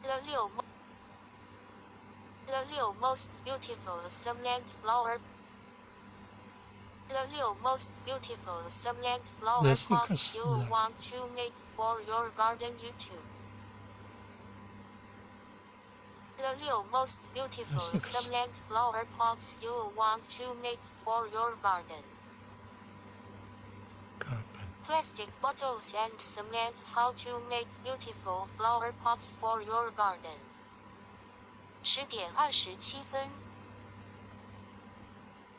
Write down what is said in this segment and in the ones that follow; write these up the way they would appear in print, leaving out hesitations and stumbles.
The most beautiful succulent flower. The most beautiful succulent flower pots you want to make for your garden. YouTube. The most beautiful succulent flower pots you want to make for your garden. Plastic bottles and cement. How to make beautiful flower pots for your garden. 10:27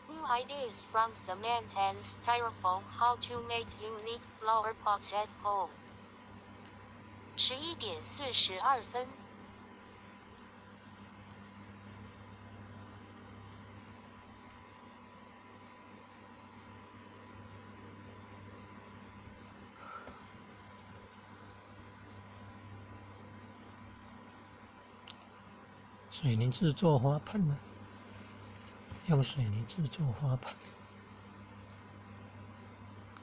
New ideas from cement and styrofoam. How to make unique flower pots at home. 11:42水泥制作花盆呢？用水泥制作花盆，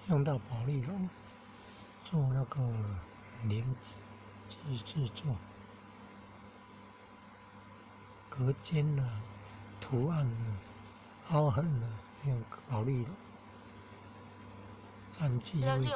用到保丽龙做那个帘子制作，隔间啊、图案啊、凹痕啊，用保丽龙占据位置。